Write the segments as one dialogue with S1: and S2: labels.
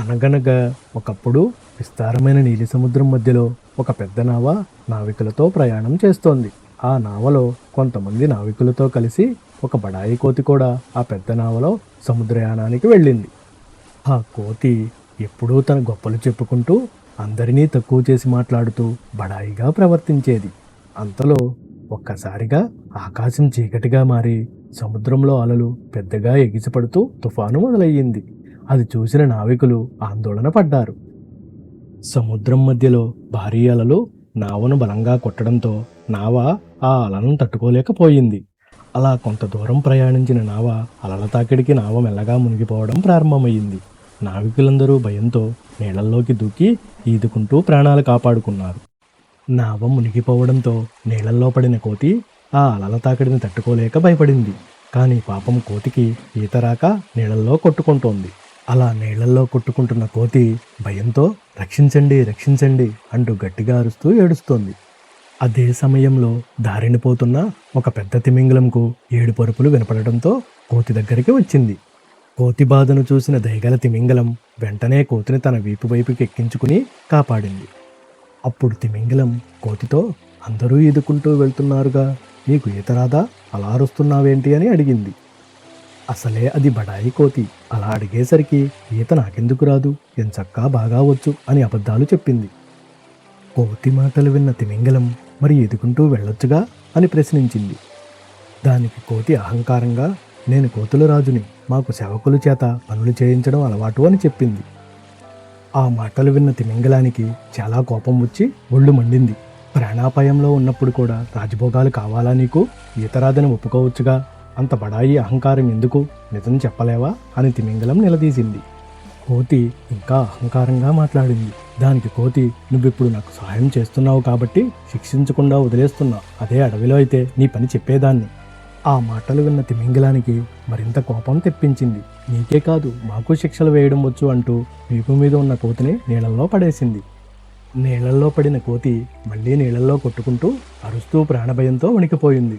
S1: అనగనగా ఒకప్పుడు విస్తారమైన నీలి సముద్రం మధ్యలో ఒక పెద్ద నావ నావికులతో ప్రయాణం చేస్తోంది. ఆ నావలో కొంతమంది నావికులతో కలిసి ఒక బడాయి కోతి కూడా ఆ పెద్ద నావలో సముద్రయానానికి వెళ్ళింది. ఆ కోతి ఎప్పుడూ తన గొప్పలు చెప్పుకుంటూ అందరినీ తక్కువ చేసి మాట్లాడుతూ బడాయిగా ప్రవర్తించేది. అంతలో ఒక్కసారిగా ఆకాశం చీకటిగా మారి సముద్రంలో అలలు పెద్దగా ఎగిసిపడుతూ తుఫాను మొదలయ్యింది. అది చూసిన నావికులు ఆందోళన పడ్డారు. సముద్రం మధ్యలో భారీ అలలు నావను బలంగా కొట్టడంతో నావ ఆ అలను తట్టుకోలేకపోయింది. అలా కొంత దూరం ప్రయాణించిన నావ అలల తాకిడికి నావ మెల్లగా మునిగిపోవడం ప్రారంభమైంది. నావికులందరూ భయంతో నీళ్లల్లోకి దూకి ఈదుకుంటూ ప్రాణాలు కాపాడుకున్నారు. నావ మునిగిపోవడంతో నీళ్లల్లో పడిన కోతి ఆ అలల తాకిడిని తట్టుకోలేక భయపడింది. కానీ పాపం కోతికి ఈత రాక నీళ్లల్లో కొట్టుకుంటోంది. అలా నీళ్లల్లో కొట్టుకుంటున్న కోతి భయంతో రక్షించండి రక్షించండి అంటూ గట్టిగా అరుస్తూ ఏడుస్తోంది. అదే సమయంలో దారిని పోతున్న ఒక పెద్ద తిమింగలంకు ఏడుపరుపులు వినపడటంతో కోతి దగ్గరికి వచ్చింది. కోతి బాధను చూసిన దయగల తిమింగలం వెంటనే కోతిని తన వీపు వైపుకి ఎక్కించుకుని కాపాడింది. అప్పుడు తిమింగలం కోతితో, అందరూ ఈదుకుంటూ వెళ్తున్నారుగా, నీకు ఈత రాదా, అలా అరుస్తున్నావేంటి అని అడిగింది. అసలే అది బడాయి కోతి. అలా అడిగేసరికి ఈత నాకెందుకు రాదు, ఎంచక్కా బాగా వచ్చు అని అబద్ధాలు చెప్పింది. కోతి మాటలు విన్న తిమింగలం మరి ఎదుకుంటూ వెళ్ళొచ్చుగా అని ప్రశ్నించింది. దానికి కోతి అహంకారంగా, నేను కోతుల రాజుని, మాకు సేవకుల చేత పనులు చేయించడం అలవాటు అని చెప్పింది. ఆ మాటలు విన్న తిమింగలానికి చాలా కోపం వచ్చి ఒళ్ళు మండింది. ప్రాణాపాయంలో ఉన్నప్పుడు కూడా రాజభోగాలు కావాలా నీకు, ఈత రాదని ఒప్పుకోవచ్చుగా, అంత బడాయి అహంకారం ఎందుకు, నిజం చెప్పలేవా అని తిమింగలం నిలదీసింది. కోతి ఇంకా అహంకారంగా మాట్లాడింది. దానికి కోతి, నువ్విప్పుడు నాకు సహాయం చేస్తున్నావు కాబట్టి శిక్షించకుండా వదిలేస్తున్నా, అదే అడవిలో అయితే నీ పని చెప్పేదాన్ని. ఆ మాటలు విన్న తిమింగలానికి మరింత కోపం తెప్పించింది. నీకే కాదు మాకు శిక్షలు వేయడం వచ్చు అంటూ వీపు మీద ఉన్న కోతిని నీళ్ళల్లో పడేసింది. నీళ్ళల్లో పడిన కోతి మళ్ళీ నీళ్ళల్లో కొట్టుకుంటూ అరుస్తూ ప్రాణభయంతో వణికిపోయింది.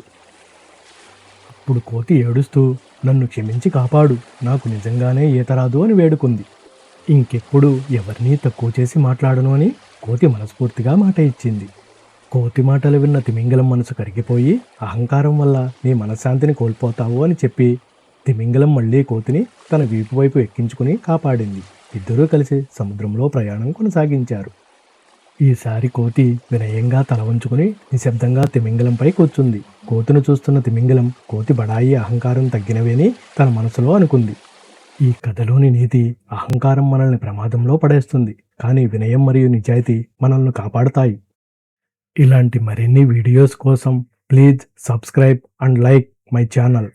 S1: అప్పుడు కోతి ఏడుస్తూ, నన్ను క్షమించి కాపాడు, నాకు నిజంగానే ఈత రాదు అని వేడుకుంది. ఇంకెప్పుడు ఎవరినీ తక్కువ చేసి మాట్లాడను అని కోతి మనస్ఫూర్తిగా మాట ఇచ్చింది. కోతి మాటలు విన్న తిమింగలం మనసు కరిగిపోయి, అహంకారం వల్ల నీ మనశ్శాంతిని కోల్పోతావు అని చెప్పి తిమింగలం మళ్ళీ కోతిని తన వీపు వైపు ఎక్కించుకుని కాపాడింది. ఇద్దరూ కలిసి సముద్రంలో ప్రయాణం కొనసాగించారు. ఈసారి కోతి వినయంగా తల వంచుకుని నిశ్శబ్దంగా తిమింగలంపై కూర్చుంది. కోతిని చూస్తున్న తిమింగలం కోతి బడాయి అహంకారం తగ్గినవేని తన మనసులో అనుకుంది. ఈ కథలోని నీతి, అహంకారం మనల్ని ప్రమాదంలో పడేస్తుంది, కానీ వినయం మరియు నిజాయితీ మనల్ని కాపాడుతాయి. ఇలాంటి మరిన్ని వీడియోస్ కోసం please subscribe and like my channel.